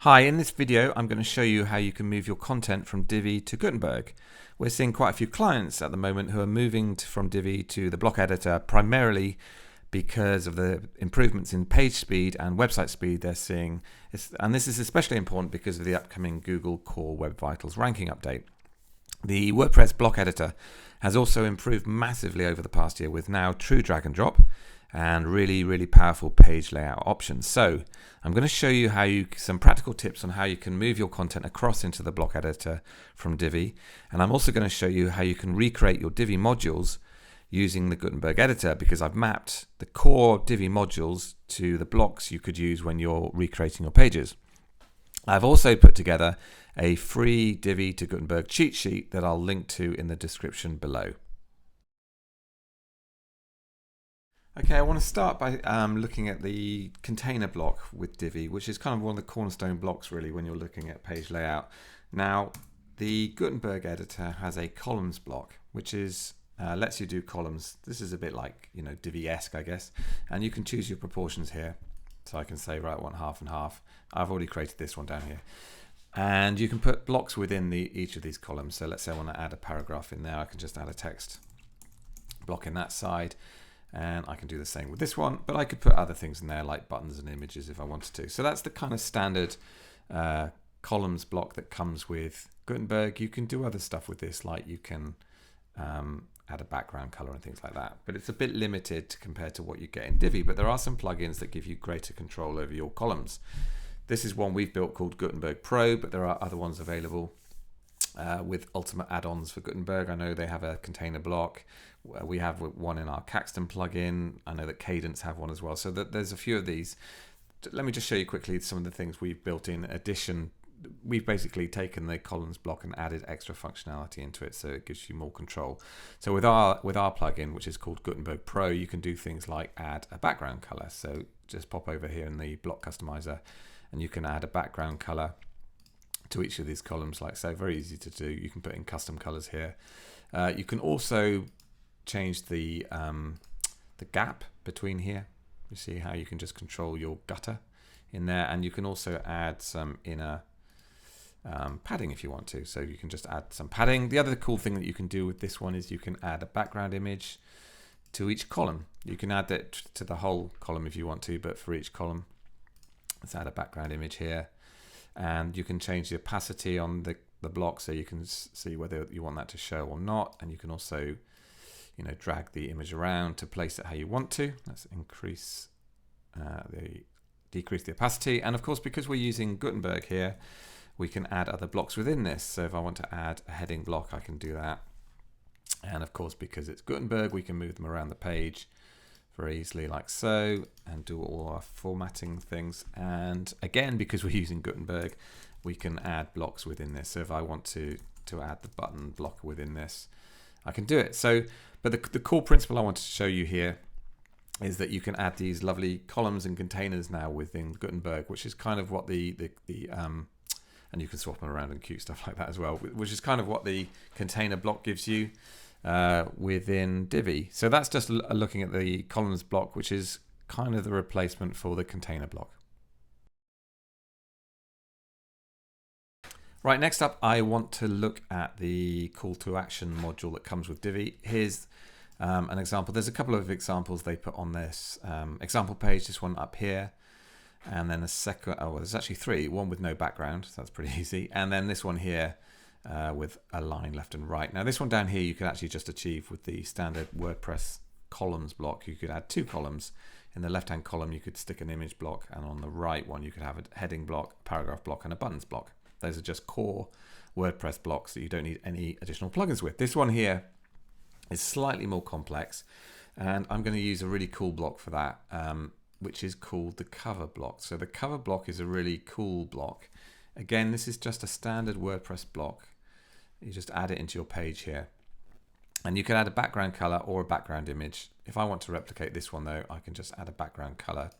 Hi, in this video I'm going to show you how you can move your content from Divi to Gutenberg. We're seeing quite a few clients at the moment who are moving from Divi to the block editor primarily because of the improvements in page speed and website speed they're seeing. And this is especially important because of the upcoming Google Core Web Vitals ranking update. The WordPress Block Editor has also improved massively over the past year with now true drag and drop and really powerful page layout options. So I'm going to show you some practical tips on how you can move your content across into the block editor from Divi, and I'm also going to show you how you can recreate your Divi modules using the Gutenberg editor, because I've mapped the core Divi modules to the blocks you could use when you're recreating your pages. I've also put together a free Divi to Gutenberg cheat sheet that I'll link to in the description below. Okay, I want to start by looking at the container block with Divi, which is kind of one of the cornerstone blocks really when you're looking at page layout. Now, the Gutenberg editor has a columns block, which is lets you do columns. This is a bit like, Divi-esque, I guess, and you can choose your proportions here. So I can say, right, I want half and half. I've already created this one down here. And you can put blocks within each of these columns. So let's say I want to add a paragraph in there. I can just add a text block in that side. And I can do the same with this one, but I could put other things in there like buttons and images if I wanted to. So that's the kind of standard columns block that comes with Gutenberg. You can do other stuff with this, like you can add a background color and things like that. But it's a bit limited compared to what you get in Divi, but there are some plugins that give you greater control over your columns. This is one we've built called Gutenberg Pro, but there are other ones available with ultimate add-ons for Gutenberg. I know they have a container block. We have one in our Caxton plugin. I know that Cadence have one as well. So there's a few of these. Let me just show you quickly some of the things we've built in addition. We've basically taken the columns block and added extra functionality into it, so it gives you more control. So with our plugin, which is called Gutenberg Pro, you can do things like add a background color. So just pop over here in the block customizer, and you can add a background color to each of these columns, like so. Very easy to do. You can put in custom colors here. You can also change the gap between here. You see how you can just control your gutter in there, and you can also add some inner padding if you want to. So you can just add some padding. The other cool thing that you can do with this one is you can add a background image to each column. You can add that to the whole column if you want to, but for each column, let's add a background image here. And you can change the opacity on the block so you can see whether you want that to show or not. And you can also drag the image around to place it how you want to. Let's decrease the opacity. And of course, because we're using Gutenberg here, we can add other blocks within this. So if I want to add a heading block, I can do that. And of course, because it's Gutenberg, we can move them around the page very easily like so, and do all our formatting things. And again, because we're using Gutenberg, we can add blocks within this. So if I want to add the button block within this, I can do it. So, but the core principle I wanted to show you here is that you can add these lovely columns and containers now within Gutenberg, which is kind of what and you can swap them around and cute stuff like that as well, which is kind of what the container block gives you within Divi. So that's just looking at the columns block, which is kind of the replacement for the container block. Right, next up, I want to look at the call to action module that comes with Divi. Here's an example. There's a couple of examples they put on this example page, this one up here, and then a second, there's actually three, one with no background, so that's pretty easy, and then this one here with a line left and right. Now this one down here you can actually just achieve with the standard WordPress columns block. You could add two columns. In the left hand column you could stick an image block, and on the right one you could have a heading block, a paragraph block, and a buttons block. Those are just core WordPress blocks that you don't need any additional plugins with. This one here is slightly more complex, and I'm going to use a really cool block for that, which is called the cover block. So the cover block is a really cool block. Again, this is just a standard WordPress block. You just add it into your page here. And you can add a background color or a background image. If I want to replicate this one though, I can just add a background color.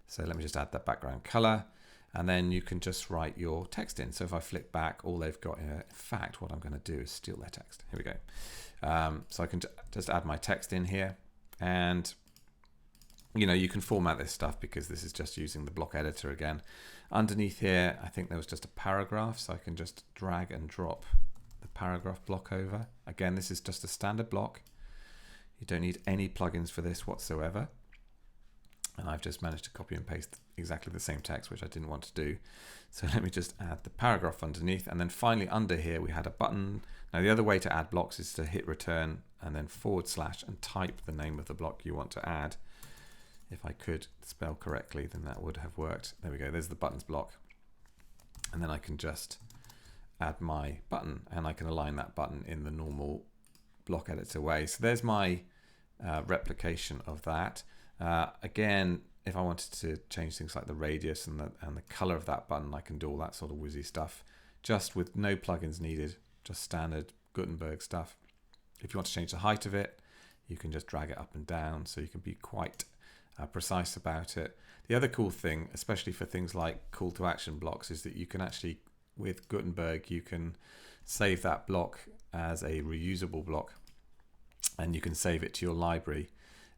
So let me just add that background color. And then you can just write your text in. So if I flick back, all they've got here, in fact, what I'm going to do is steal their text. Here we go. So I can just add my text in here. And you can format this stuff because this is just using the block editor again. Underneath here, I think there was just a paragraph, so I can just drag and drop the paragraph block over. Again, this is just a standard block. You don't need any plugins for this whatsoever. And I've just managed to copy and paste exactly the same text, which I didn't want to do. So let me just add the paragraph underneath. And then finally under here, we had a button. Now the other way to add blocks is to hit return and then / and type the name of the block you want to add. If I could spell correctly, then that would have worked. There we go, there's the buttons block. And then I can just add my button, and I can align that button in the normal block editor way. So there's my replication of that. Again, if I wanted to change things like the radius and the color of that button, I can do all that sort of whizzy stuff, just with no plugins needed, just standard Gutenberg stuff. If you want to change the height of it, you can just drag it up and down, so you can be quite precise about it. The other cool thing, especially for things like call to action blocks, is that you can actually, with Gutenberg, you can save that block as a reusable block, and you can save it to your library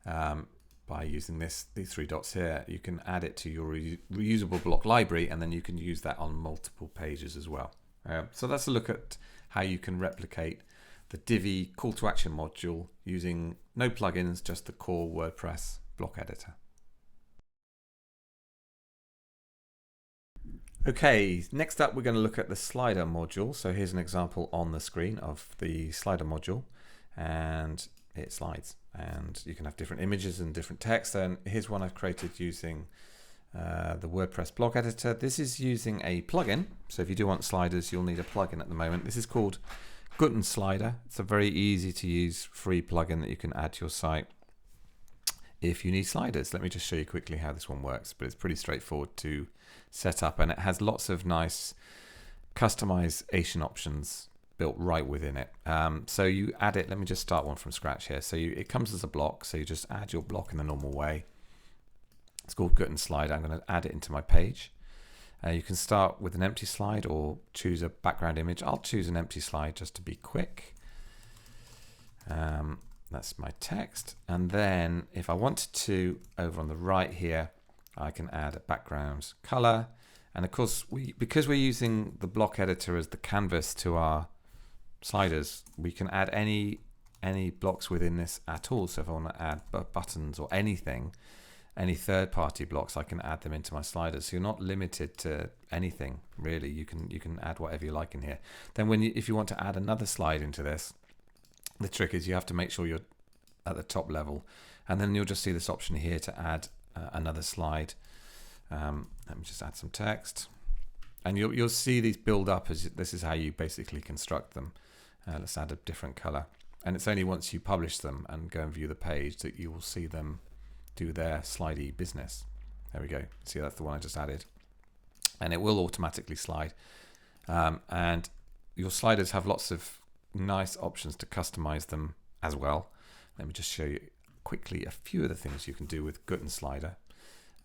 by using these 3 dots here. You can add it to your reusable block library, and then you can use that on multiple pages as well. So that's a look at how you can replicate the Divi call to action module using no plugins, just the core WordPress block editor. Okay, next up we're going to look at the slider module. So here's an example on the screen of the slider module, and it slides, and you can have different images and different text. And here's one I've created using the WordPress Block Editor. This is using a plugin, so if you do want sliders, you'll need a plugin at the moment. This is called Gutenslider. It's a very easy to use free plugin that you can add to your site if you need sliders. Let me just show you quickly how this one works, but it's pretty straightforward to set up, and it has lots of nice customization options built right within it. So you add it. Let me just start one from scratch here. So it comes as a block, so you just add your block in the normal way. It's called Gutenslider. I'm going to add it into my page. You can start with an empty slide or choose a background image. I'll choose an empty slide just to be quick. That's my text. And then if I wanted to, over on the right here, I can add a background color. And of course, because we're using the block editor as the canvas to our sliders, we can add any blocks within this at all. So if I want to add buttons or anything, any third-party blocks, I can add them into my sliders. So you're not limited to anything really. You can add whatever you like in here. Then if you want to add another slide into this, the trick is you have to make sure you're at the top level, and then you'll just see this option here to add another slide. Let me just add some text, and you'll see these build up as this is how you basically construct them. Let's add a different color, and it's only once you publish them and go and view the page that you will see them do their slidey business. There we go. See, that's the one I just added, and it will automatically slide. And your sliders have lots of nice options to customize them as well. Let me just show you quickly a few of the things you can do with Gutenslider.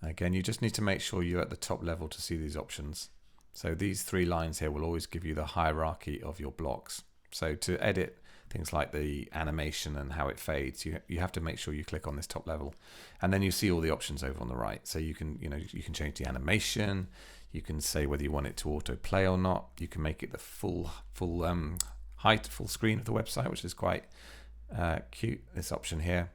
Again, you just need to make sure you're at the top level to see these options. So these 3 lines here will always give you the hierarchy of your blocks. So to edit things like the animation and how it fades, you have to make sure you click on this top level, and then you see all the options over on the right. So you can change the animation, you can say whether you want it to autoplay or not, you can make it the full height, full screen of the website, which is quite cute, this option here.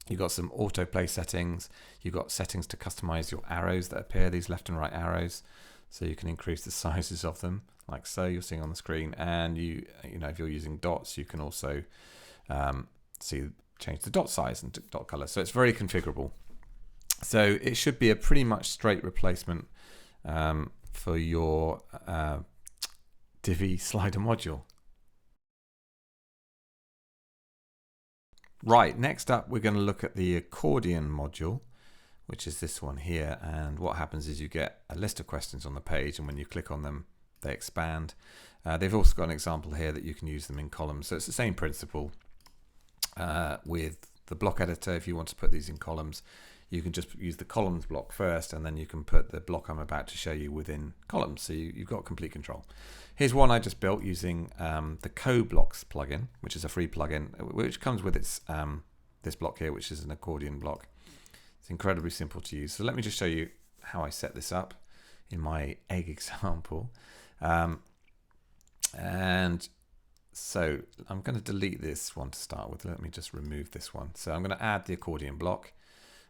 You've got some autoplay settings, you've got settings to customize your arrows that appear, these left and right arrows, so you can increase the sizes of them like so, you're seeing on the screen. And if you're using dots, you can also change the dot size and dot color. So it's very configurable. So it should be a pretty much straight replacement for your Divi slider module. Right, next up we're going to look at the Accordion module, which is this one here. And what happens is you get a list of questions on the page, and when you click on them, they expand. They've also got an example here that you can use them in columns. So it's the same principle with the block editor. If you want to put these in columns, you can just use the columns block first, and then you can put the block I'm about to show you within columns. So you've got complete control. Here's one I just built using the CoBlocks plugin, which is a free plugin, which comes with its this block here, which is an accordion block. It's incredibly simple to use. So let me just show you how I set this up in my egg example. And so I'm going to delete this one to start with. Let me just remove this one. So I'm going to add the accordion block,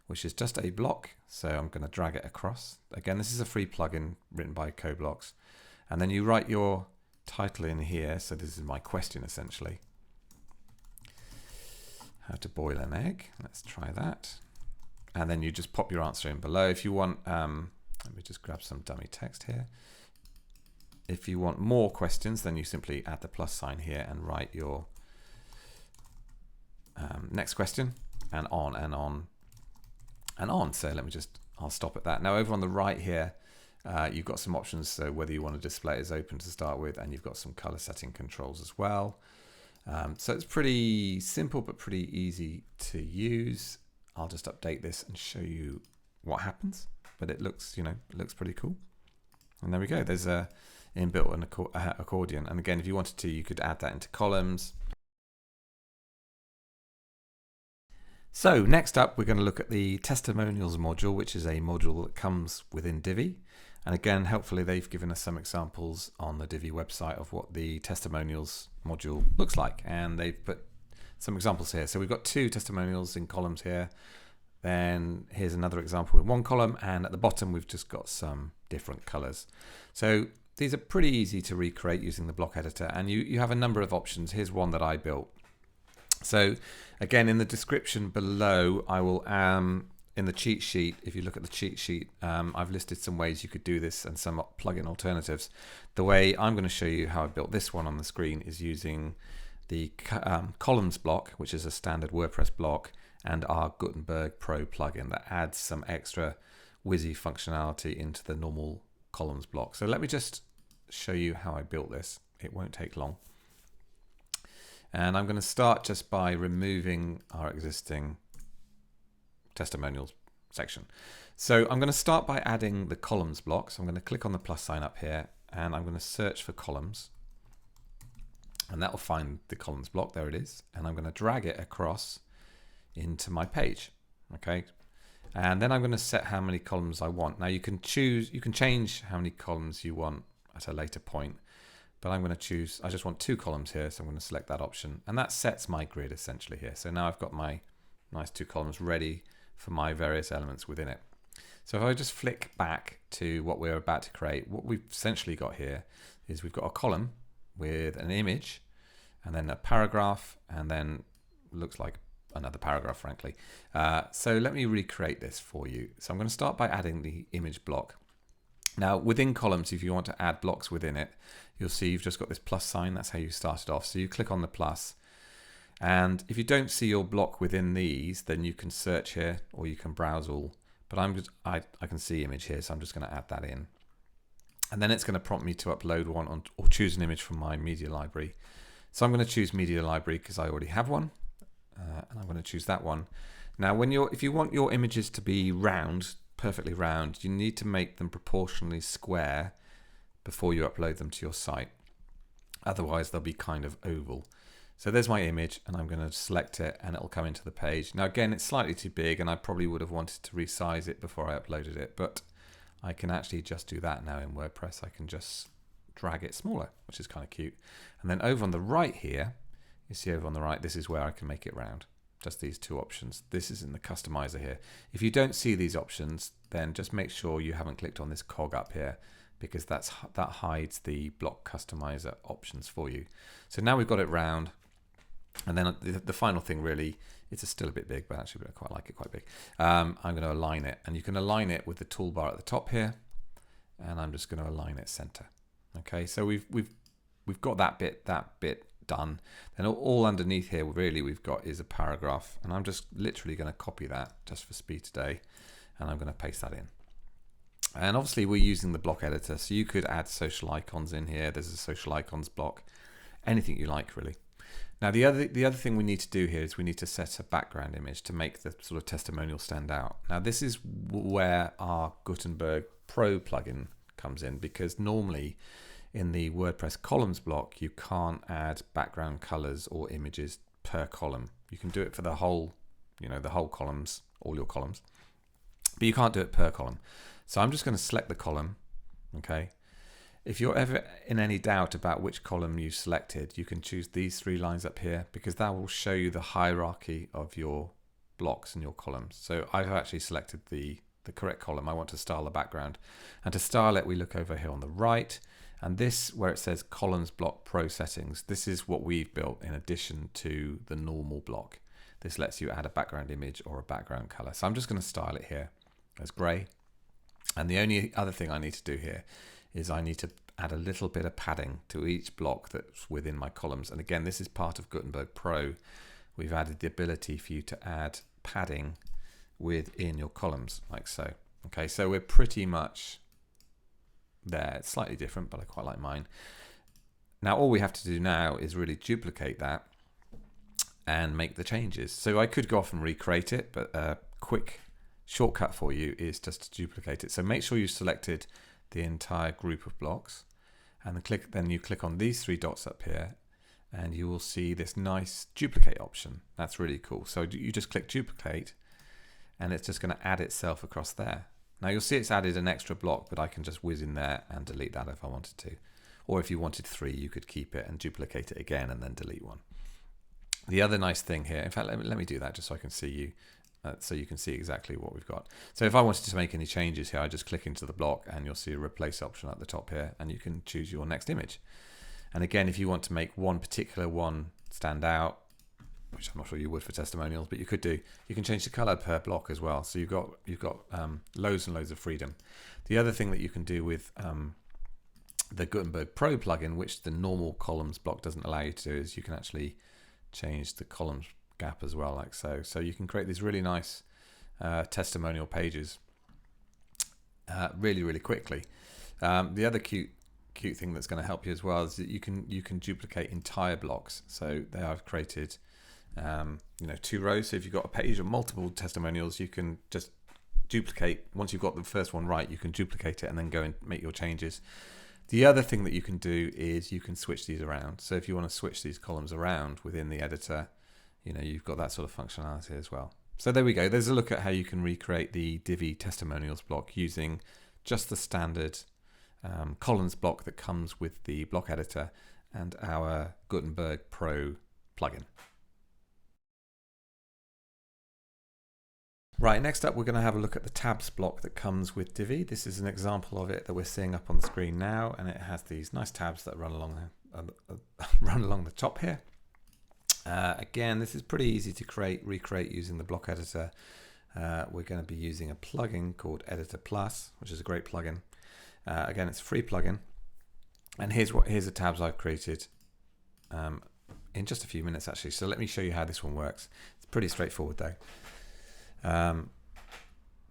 which is just a block. So I'm going to drag it across. Again, this is a free plugin written by CoBlocks. And then you write your title in here. So this is my question essentially. How to boil an egg. Let's try that. And then you just pop your answer in below. If you want, let me just grab some dummy text here. If you want more questions, then you simply add the plus sign here and write your next question, and on and on and on. So let me just, I'll stop at that. Now over on the right here, you've got some options. So whether you want to display it as open to start with, and you've got some color setting controls as well. So it's pretty simple, but pretty easy to use. I'll just update this and show you what happens, but it looks, it looks pretty cool. And there we go. There's a inbuilt an accordion. And again, if you wanted to, you could add that into columns. So next up, we're going to look at the Testimonials module, which is a module that comes within Divi. And again, hopefully they've given us some examples on the Divi website of what the Testimonials module looks like. And they've put some examples here. So we've got 2 testimonials in columns here. Then here's another example in one column. And at the bottom, we've just got some different colors. So these are pretty easy to recreate using the block editor. And you have a number of options. Here's one that I built. So again, in the description below, I will, in the cheat sheet, if you look at the cheat sheet, I've listed some ways you could do this and some plugin alternatives. The way I'm going to show you how I built this one on the screen is using the columns block, which is a standard WordPress block, and our Gutenberg Pro plugin that adds some extra whizzy functionality into the normal columns block. So let me just show you how I built this. It won't take long. And I'm going to start just by removing our existing testimonials section. So I'm going to start by adding the columns block. So I'm going to click on the plus sign up here, and I'm going to search for columns. And that will find the columns block. There it is. And I'm going to drag it across into my page. Okay. And then I'm going to set how many columns I want. Now you can change how many columns you want at a later point. But I'm going to choose, I just want 2 columns here. So I'm going to select that option. And that sets my grid essentially here. So now I've got my nice 2 columns ready for my various elements within it. So if I just flick back to what we're about to create, what we've essentially got here is we've got a column with an image and then a paragraph, and then looks like another paragraph, frankly. So let me recreate this for you. So I'm going to start by adding the image block. Now within columns, if you want to add blocks within it, you'll see you've just got this plus sign. That's how you started off. So you click on the plus. And if you don't see your block within these, then you can search here or you can browse all. But I can see image here, so I'm just going to add that in. And then it's going to prompt me to upload one or choose an image from my media library. So I'm going to choose media library because I already have one. And I'm going to choose that one. Now, if you want your images to be round, perfectly round, you need to make them proportionally square before you upload them to your site. Otherwise, they'll be kind of oval. So there's my image, and I'm going to select it, and it'll come into the page. Now again, it's slightly too big, and I probably would have wanted to resize it before I uploaded it, but I can actually just do that now in WordPress. I can just drag it smaller, which is kind of cute. And then over on the right here, you see over on the right, this is where I can make it round. Just these 2 options. This is in the customizer here. If you don't see these options, then just make sure you haven't clicked on this cog up here, because that hides the block customizer options for you. So now we've got it round. And then the final thing really, it's still a bit big, but actually I quite like it quite big. I'm going to align it, and you can align it with the toolbar at the top here, and I'm just going to align it center. Okay, so we've got that bit done. Then all underneath here really we've got is a paragraph, and I'm just literally going to copy that just for speed today, and I'm going to paste that in. And obviously we're using the block editor, so you could add social icons in here. There's a social icons block, anything you like really. Now the other thing we need to do here is we need to set a background image to make the sort of testimonial stand out. Now this is where our Gutenberg Pro plugin comes in, because normally in the WordPress columns block you can't add background colors or images per column. You can do it for the whole, the whole columns, all your columns, but you can't do it per column. So I'm just going to select the column. Okay. If you're ever in any doubt about which column you've selected, you can choose these 3 lines up here, because that will show you the hierarchy of your blocks and your columns. So I've actually selected the correct column. I want to style the background, and to style it we look over here on the right, and this where it says Columns Block Pro settings, this is what we've built in addition to the normal block. This lets you add a background image or a background color. So I'm just going to style it here as gray, and the only other thing I need to do here is I need to add a little bit of padding to each block that's within my columns. And again, this is part of Gutenberg Pro. We've added the ability for you to add padding within your columns, like so. Okay, so we're pretty much there. It's slightly different, but I quite like mine. Now, all we have to do now is really duplicate that and make the changes. So I could go off and recreate it, but a quick shortcut for you is just to duplicate it. So make sure you selected the entire group of blocks, and then you click on these 3 dots up here, and you will see this nice duplicate option. That's really cool. So you just click duplicate, and it's just going to add itself across there. Now you'll see it's added an extra block, but I can just whiz in there and delete that if I wanted to. Or if you wanted 3, you could keep it and duplicate it again and then delete one. The other nice thing here, in fact, let me do that just so I can see you. So you can see exactly what we've got. So if I wanted to make any changes here, I just click into the block and you'll see a replace option at the top here, and you can choose your next image. And again, if you want to make one particular one stand out, which I'm not sure you would for testimonials, but you could do, you can change the color per block as well. So you've got loads and loads of freedom. The other thing that you can do with the Gutenberg Pro plugin, which the normal columns block doesn't allow you to do, is you can actually change the columns gap as well, like so. So you can create these really nice testimonial pages really quickly. The other cute thing that's going to help you as well is that you can duplicate entire blocks. So they have created 2 rows. So if you've got a page of multiple testimonials, you can just duplicate. Once you've got the first one right, you can duplicate it and then go and make your changes. The other thing that you can do is you can switch these around. So if you want to switch these columns around within the editor, you've got that sort of functionality as well. So there we go. There's a look at how you can recreate the Divi Testimonials block using just the standard columns block that comes with the block editor and our Gutenberg Pro plugin. Right, next up we're going to have a look at the tabs block that comes with Divi. This is an example of it that we're seeing up on the screen now, and it has these nice tabs that run along the top here. Again, this is pretty easy to recreate using the block editor. We're going to be using a plugin called Editor Plus, which is a great plugin. Again, it's a free plugin, and here's the tabs I've created in just a few minutes actually. So let me show you how this one works. It's pretty straightforward though.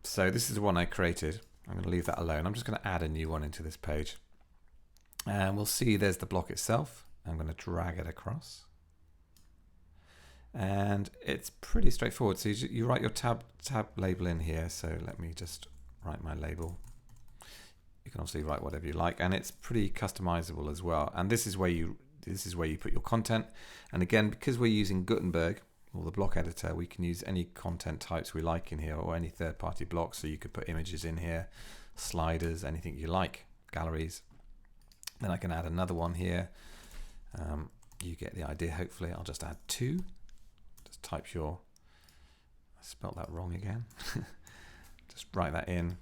So this is the one I created. I'm going to leave that alone. I'm just going to add a new one into this page, and we'll see there's the block itself. I'm going to drag it across. And it's pretty straightforward. So you write your tab label in here. So let me just write my label. You can obviously write whatever you like, and it's pretty customizable as well. And this is where you put your content. And again, because we're using Gutenberg or the block editor, we can use any content types we like in here, or any third-party blocks. So you could put images in here, sliders, anything you like, galleries. Then I can add another one here. You get the idea. Hopefully, I'll just add 2. Type I spelt that wrong again. Just write that in,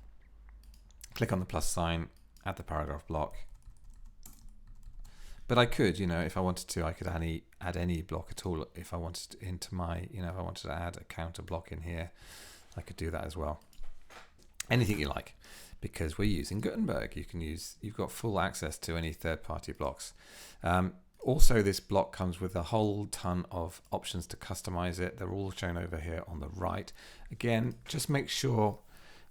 click on the plus sign, add the paragraph block. But I could, if I wanted to, I could add any block at all. If I wanted to, into my, if I wanted to add a counter block in here, I could do that as well. Anything you like, because we're using Gutenberg. You've got full access to any third-party blocks. Also, this block comes with a whole ton of options to customize it. They're all shown over here on the right. Again, just make sure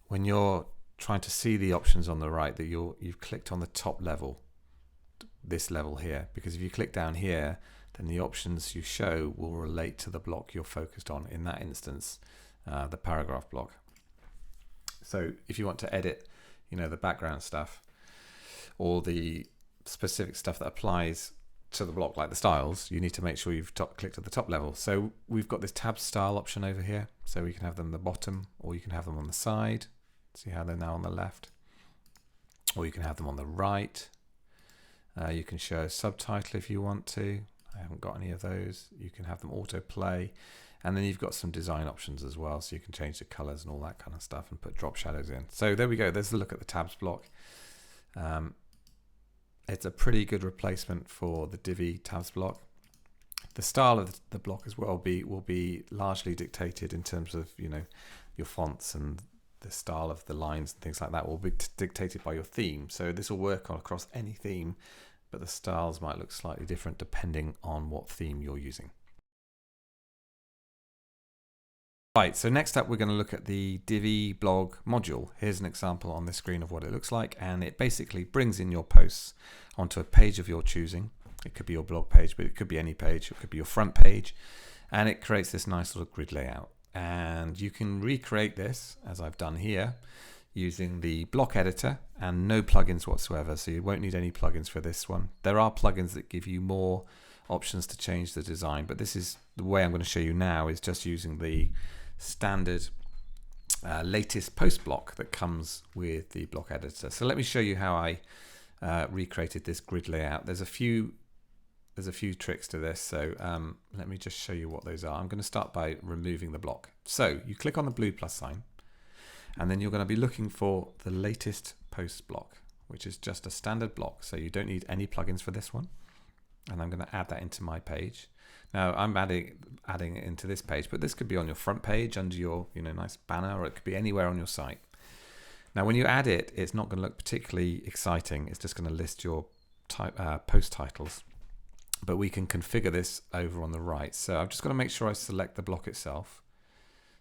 when you're trying to see the options on the right that you've clicked on the top level, this level here, because if you click down here, then the options you show will relate to the block you're focused on. In that instance, the paragraph block. So if you want to edit, the background stuff or the specific stuff that applies to the block, like the styles, you need to make sure you've clicked at the top level. So we've got this tab style option over here, so we can have them at the bottom, or you can have them on the side, See how they're now on the left? Or you can have them on the right. You can show a subtitle if you want to. I haven't got any of those. You can have them autoplay. And then you've got some design options as well. So you can change the colors and all that kind of stuff and put drop shadows in. So there we go. There's a look at the tabs block. It's a pretty good replacement for the Divi tabs block. The style of the block as well will be largely dictated in terms of, you know, your fonts, and the style of the lines and things like that will be dictated by your theme. So this will work across any theme, but the styles might look slightly different depending on what theme you're using. Right, so next up we're going to look at the Divi blog module. Here's an example on the screen of what it looks like, and it basically brings in your posts onto a page of your choosing. It could be your blog page, but it could be any page. It could be your front page, and it creates this nice little grid layout. And you can recreate this, as I've done here, using the block editor and no plugins whatsoever. So you won't need any plugins for this one. There are plugins that give you more options to change the design, but this is the way I'm going to show you now, is just using the standard latest post block that comes with the block editor. So let me show you how I recreated this grid layout. There's a few tricks to this, so let me just show you what those are. I'm going to start by removing the block. So you click on the blue plus sign, and then you're going to be looking for the latest post block, which is just a standard block. So you don't need any plugins for this one. And I'm going to add that into my page. Now I'm adding it into this page, but this could be on your front page under your nice banner, or it could be anywhere on your site. Now when you add it, it's not going to look particularly exciting. It's just going to list your post titles. But we can configure this over on the right. So I've just got to make sure I select the block itself.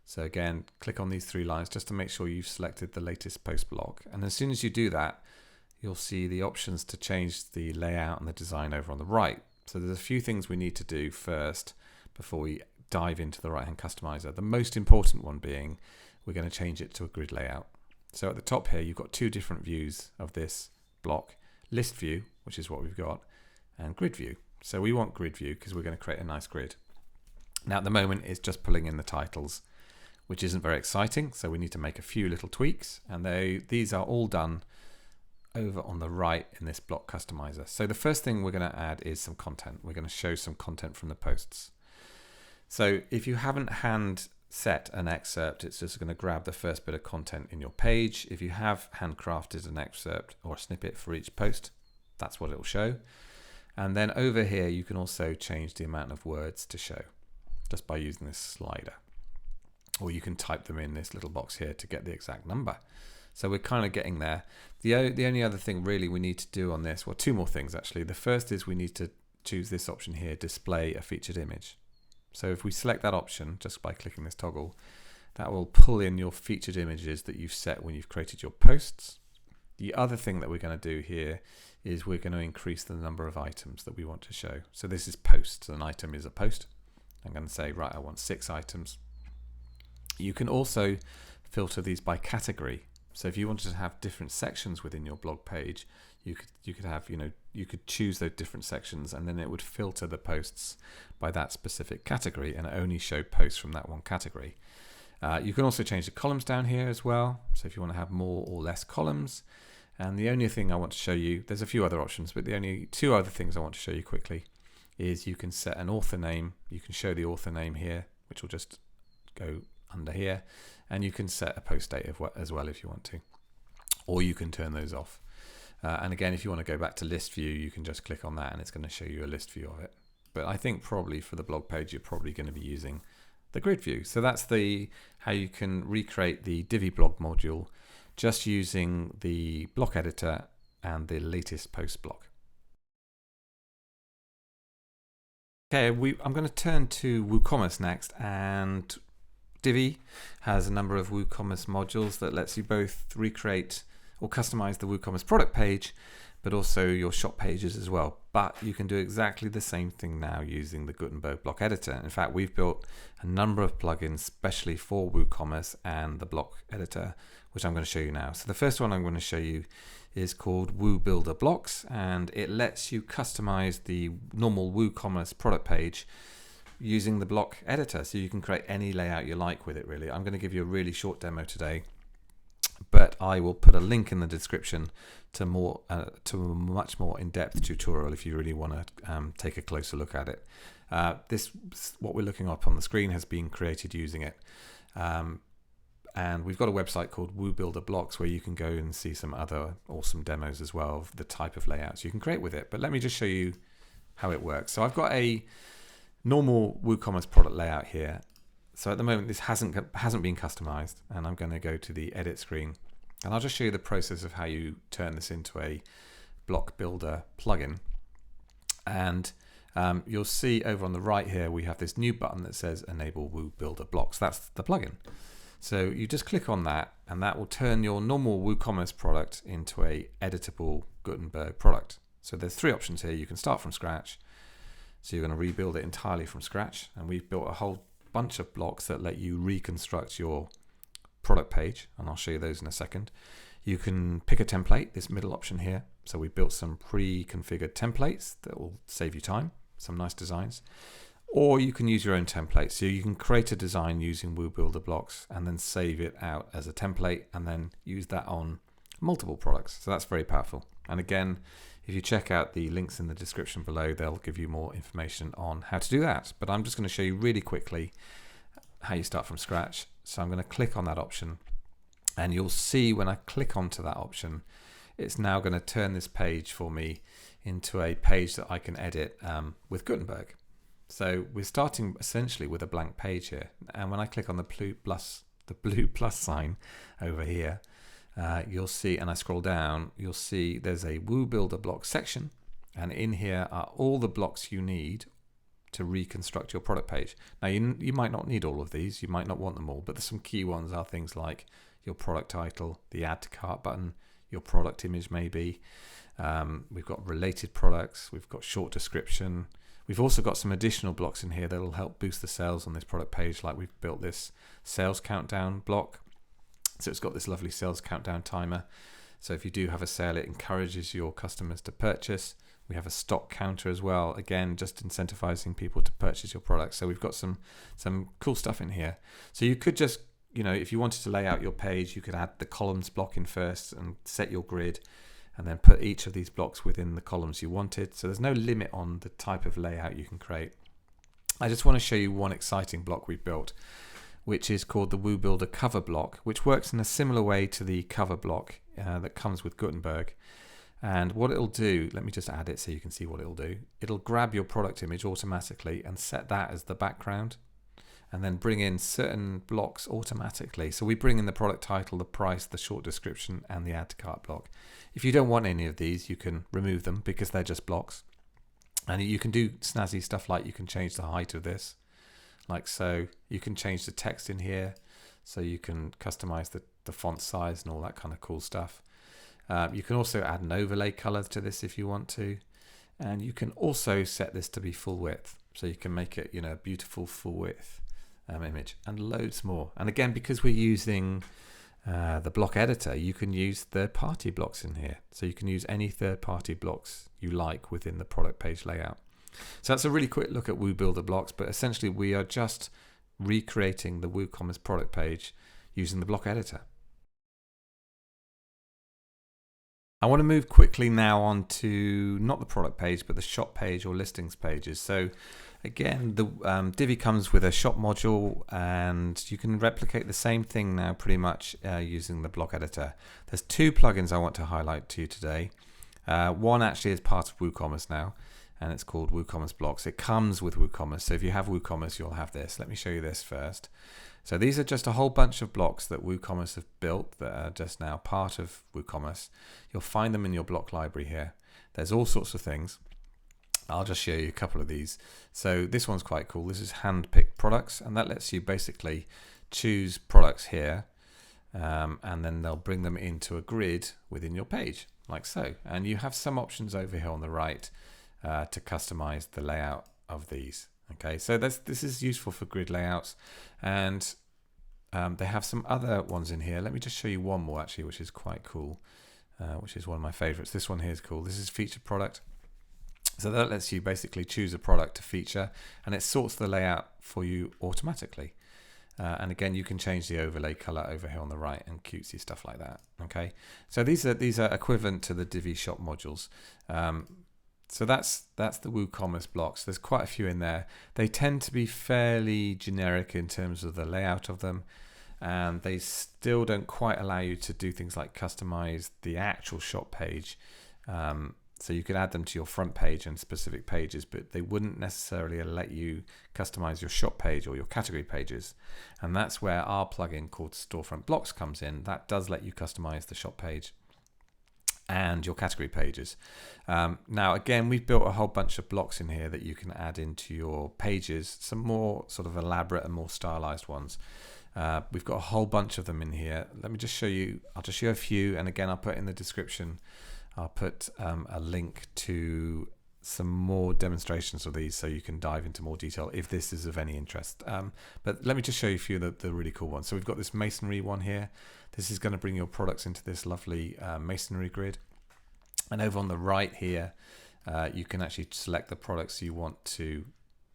So again, click on these 3 lines just to make sure you've selected the latest post block. And as soon as you do that, you'll see the options to change the layout and the design over on the right. So there's a few things we need to do first before we dive into the right-hand customizer. The most important one being we're going to change it to a grid layout. So at the top here, you've got 2 different views of this block: list view, which is what we've got, and grid view. So we want grid view because we're going to create a nice grid. Now at the moment it's just pulling in the titles, which isn't very exciting. So we need to make a few little tweaks, and these are all done over on the right in this block customizer. So the first thing we're going to add is some content. We're going to show some content from the posts. So if you haven't hand set an excerpt, it's just going to grab the first bit of content in your page. If you have handcrafted an excerpt or a snippet for each post, that's what it will show. And then over here, you can also change the amount of words to show just by using this slider. Or you can type them in this little box here to get the exact number. So we're kind of getting there. The only other thing really we need to do on this, well, 2 more things actually. The first is we need to choose this option here, display a featured image. So if we select that option just by clicking this toggle, that will pull in your featured images that you've set when you've created your posts. The other thing that we're going to do here is we're going to increase the number of items that we want to show. So this is posts. An item is a post. I'm going to say, right, I want 6 items. You can also filter these by category. So if you wanted to have different sections within your blog page, you could have, you could choose those different sections, and then it would filter the posts by that specific category and only show posts from that one category. You can also change the columns down here as well. So if you want to have more or less columns. And the only thing I want to show you, there's a few other options, but the only 2 other things I want to show you quickly is you can set an author name. You can show the author name here, which will just go under here, and you can set a post date as well if you want to, or you can turn those off. And again, if you want to go back to list view, you can just click on that and it's going to show you a list view of it. But I think probably for the blog page, you're probably going to be using the grid view. So that's how you can recreate the Divi blog module just using the block editor and the latest post block. Okay, I'm going to turn to WooCommerce next, and Divi has a number of WooCommerce modules that lets you both recreate or customize the WooCommerce product page, but also your shop pages as well. But you can do exactly the same thing now using the Gutenberg Block Editor. In fact, we've built a number of plugins specially for WooCommerce and the Block Editor, which I'm going to show you now. So the first one I'm going to show you is called Woo Builder Blocks, and it lets you customize the normal WooCommerce product page using the block editor. So you can create any layout you like with it, really. I'm going to give you a really short demo today. but I will put a link in the description to a much more in-depth tutorial if you really want to take a closer look at it. What we're looking up on the screen has been created using it. And we've got a website called Builder Blocks where you can go and see some other awesome demos as well of the type of layouts you can create with it. But let me just show you how it works. So I've got a normal WooCommerce product layout here. So at the moment this hasn't been customized, and I'm going to go to the edit screen and I'll just show you the process of how you turn this into a block builder plugin. And you'll see over on the right here we have this new button that says enable Builder Blocks. That's the plugin. So you just click on that and that will turn your normal WooCommerce product into a editable Gutenberg product. So there's three options here. You can start from scratch. So you're going to rebuild it entirely from scratch, and we've built a whole bunch of blocks that let you reconstruct your product page, and I'll show you those in a second. You can pick a template, this middle option here. So we built some pre-configured templates that will save you time, some nice designs. Or you can use your own template. So you can create a design using Builder Blocks and then save it out as a template and then use that on multiple products. So that's very powerful. And again, if you check out the links in the description below, they'll give you more information on how to do that. But I'm just going to show you really quickly how you start from scratch. So I'm going to click on that option, and you'll see when I click onto that option, it's now going to turn this page for me into a page that I can edit with Gutenberg. So we're starting essentially with a blank page here, and when I click on the blue plus sign over here, you'll see, and I scroll down, you'll see there's a Builder Block section, and in here are all the blocks you need to reconstruct your product page. Now you might not need all of these, you might not want them all, but there's some key ones are things like your product title, the add to cart button, your product image maybe. We've got related products, we've got short description. We've also got some additional blocks in here that will help boost the sales on this product page, like we've built this sales countdown block. So it's got this lovely sales countdown timer. So if you do have a sale, it encourages your customers to purchase. We have a stock counter as well, again, just incentivizing people to purchase your products. So we've got some cool stuff in here. So you could just, if you wanted to lay out your page, you could add the columns block in first and set your grid, and then put each of these blocks within the columns you wanted. So there's no limit on the type of layout you can create. I just want to show you one exciting block we've built, which is called the Builder cover block, which works in a similar way to the cover block that comes with Gutenberg. And what it'll do, let me just add it so you can see what it'll do. It'll grab your product image automatically and set that as the background, and then bring in certain blocks automatically. So we bring in the product title, the price, the short description, and the add to cart block. If you don't want any of these, you can remove them because they're just blocks. And you can do snazzy stuff like you can change the height of this, like so. You can change the text in here, so you can customize the font size and all that kind of cool stuff. You can also add an overlay color to this if you want to. And you can also set this to be full width. So you can make it, a beautiful full width image, and loads more. And again, because we're using the block editor, you can use third-party blocks in here. So you can use any third-party blocks you like within the product page layout. So that's a really quick look at Builder Blocks, but essentially we are just recreating the WooCommerce product page using the block editor. I want to move quickly now on to not the product page, but the shop page or listings pages. So again, the Divi comes with a shop module, and you can replicate the same thing now pretty much using the block editor. There's two plugins I want to highlight to you today. One actually is part of WooCommerce now, and it's called WooCommerce Blocks. It comes with WooCommerce, so if you have WooCommerce, you'll have this. Let me show you this first. So these are just a whole bunch of blocks that WooCommerce have built that are just now part of WooCommerce. You'll find them in your block library here. There's all sorts of things. I'll just show you a couple of these. So this one's quite cool. This is hand-picked products, and that lets you basically choose products here, and then they'll bring them into a grid within your page, like so. And you have some options over here on the right to customize the layout of these. Okay, so this is useful for grid layouts, and they have some other ones in here. Let me just show you one more actually, which is quite cool, which is one of my favorites. This one here is cool. This is featured product. So that lets you basically choose a product to feature, and it sorts the layout for you automatically. And again, you can change the overlay color over here on the right and cutesy stuff like that. Okay, so these are equivalent to the Divi shop modules. So that's the WooCommerce blocks. There's quite a few in there. They tend to be fairly generic in terms of the layout of them, and they still don't quite allow you to do things like customize the actual shop page. So you could add them to your front page and specific pages, but they wouldn't necessarily let you customize your shop page or your category pages. And that's where our plugin called Storefront Blocks comes in. That does let you customize the shop page and your category pages. Now, again, we've built a whole bunch of blocks in here that you can add into your pages, some more sort of elaborate and more stylized ones. We've got a whole bunch of them in here. Let me just show you. I'll just show you a few, and again, I'll put in the description, I'll put a link to some more demonstrations of these so you can dive into more detail if this is of any interest. But let me just show you a few of the really cool ones. So we've got this masonry one here. This is going to bring your products into this lovely masonry grid. And over on the right here, you can actually select the products you want to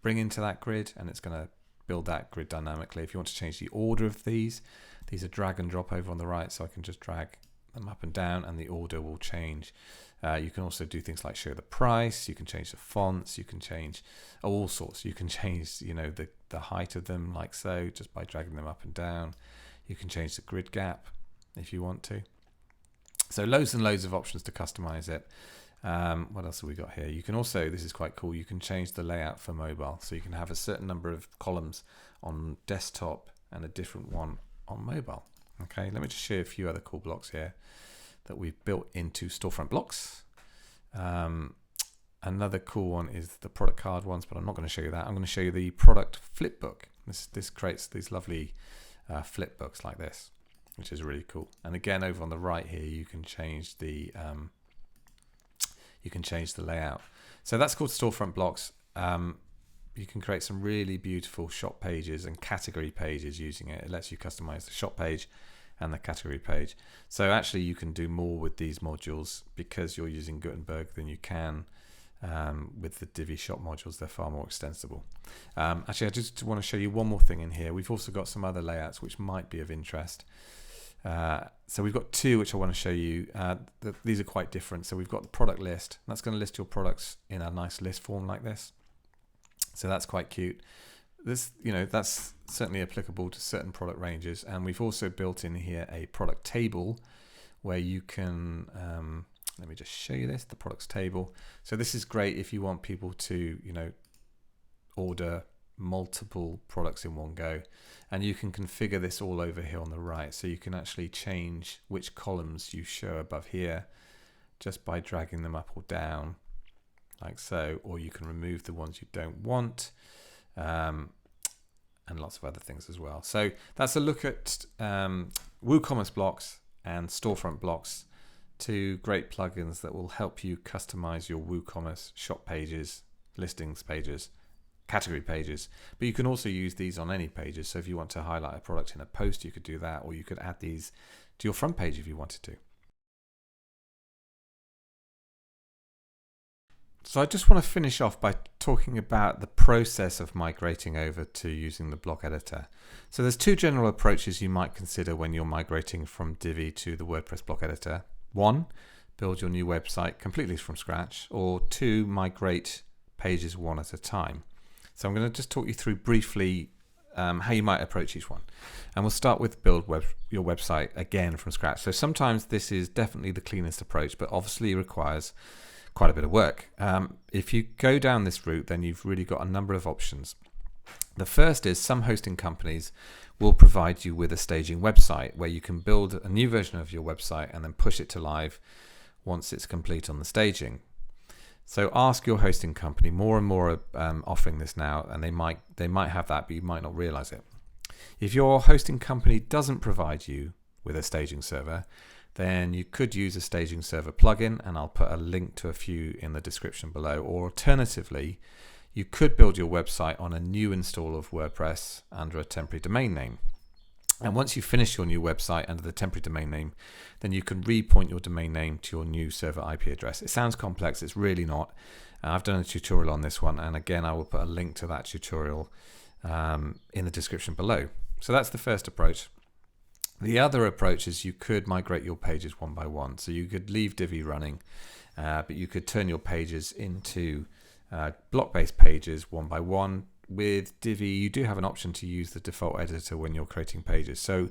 bring into that grid, and it's going to build that grid dynamically. If you want to change the order of these are drag and drop over on the right, so I can just drag them up and down and the order will change. You can also do things like show the price, you can change the fonts, you can change all sorts. You can change, you know, the height of them like so, just by dragging them up and down. You can change the grid gap if you want to. So loads and loads of options to customize it. What else have we got here? You can also, this is quite cool, you can change the layout for mobile. So you can have a certain number of columns on desktop and a different one on mobile. Okay, let me just show you a few other cool blocks here that we've built into Storefront Blocks. Another cool one is the product card ones, but I'm not going to show you that. I'm going to show you the product flip book. This creates these lovely flip books like this, which is really cool. And again, over on the right here, you can change the layout. So that's called Storefront Blocks. You can create some really beautiful shop pages and category pages using it. It lets you customize the shop page and the category page. So actually you can do more with these modules because you're using Gutenberg than you can with the Divi shop modules. They're far more extensible. Actually, I just want to show you one more thing in here. We've also got some other layouts which might be of interest. So we've got two which I want to show you. These are quite different. So we've got the product list. That's going to list your products in a nice list form like this. So that's quite cute. This, you know, that's certainly applicable to certain product ranges. And we've also built in here a product table where you can, let me just show you this, the products table. So this is great if you want people to, you know, order multiple products in one go. And you can configure this all over here on the right. So you can actually change which columns you show above here just by dragging them up or down, like so, or you can remove the ones you don't want, and lots of other things as well. So that's a look at WooCommerce blocks and Storefront blocks, two great plugins that will help you customize your WooCommerce shop pages, listings pages, category pages. But you can also use these on any pages. So if you want to highlight a product in a post, you could do that, or you could add these to your front page if you wanted to. So I just want to finish off by talking about the process of migrating over to using the block editor. So there's two general approaches you might consider when you're migrating from Divi to the WordPress block editor. One, build your new website completely from scratch, or two, migrate pages one at a time. So I'm going to just talk you through briefly how you might approach each one. And we'll start with build your website again from scratch. So sometimes this is definitely the cleanest approach, but obviously it requires quite a bit of work. If you go down this route, then you've really got a number of options. The first is some hosting companies will provide you with a staging website where you can build a new version of your website and then push it to live once it's complete on the staging. So ask your hosting company. More and more are offering this now, and they might have that, but you might not realize it. If your hosting company doesn't provide you with a staging server, then you could use a staging server plugin, and I'll put a link to a few in the description below. Or alternatively, you could build your website on a new install of WordPress under a temporary domain name. And once you finish your new website under the temporary domain name, then you can repoint your domain name to your new server IP address. It sounds complex, it's really not. I've done a tutorial on this one, and again, I will put a link to that tutorial in the description below. So that's the first approach. The other approach is you could migrate your pages one by one. So you could leave Divi running, but you could turn your pages into block-based pages one by one. With Divi, you do have an option to use the default editor when you're creating pages. So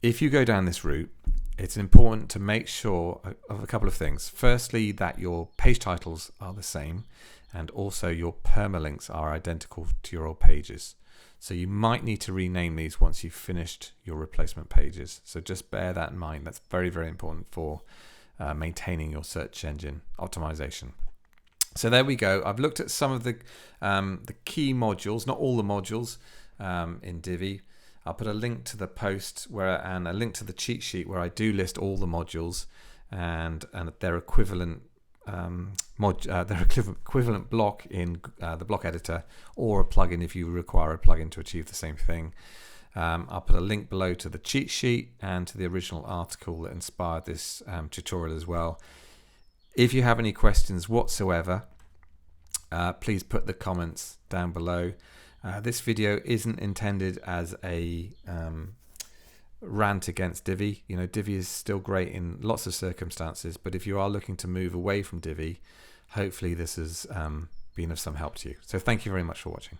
if you go down this route, it's important to make sure of a couple of things. Firstly, that your page titles are the same, and also your permalinks are identical to your old pages. So you might need to rename these once you've finished your replacement pages. So just bear that in mind. That's very, very important for maintaining your search engine optimization. So there we go. I've looked at some of the key modules, not all the modules in Divi. I'll put a link to the post and a link to the cheat sheet where I do list all the modules and their equivalent equivalent block in the block editor, or a plugin if you require a plugin to achieve the same thing. I'll put a link below to the cheat sheet and to the original article that inspired this tutorial as well. If you have any questions whatsoever, please put the comments down below. This video isn't intended as a rant against Divi. You know, Divi is still great in lots of circumstances, but if you are looking to move away from Divi, hopefully this has been of some help to you. So thank you very much for watching.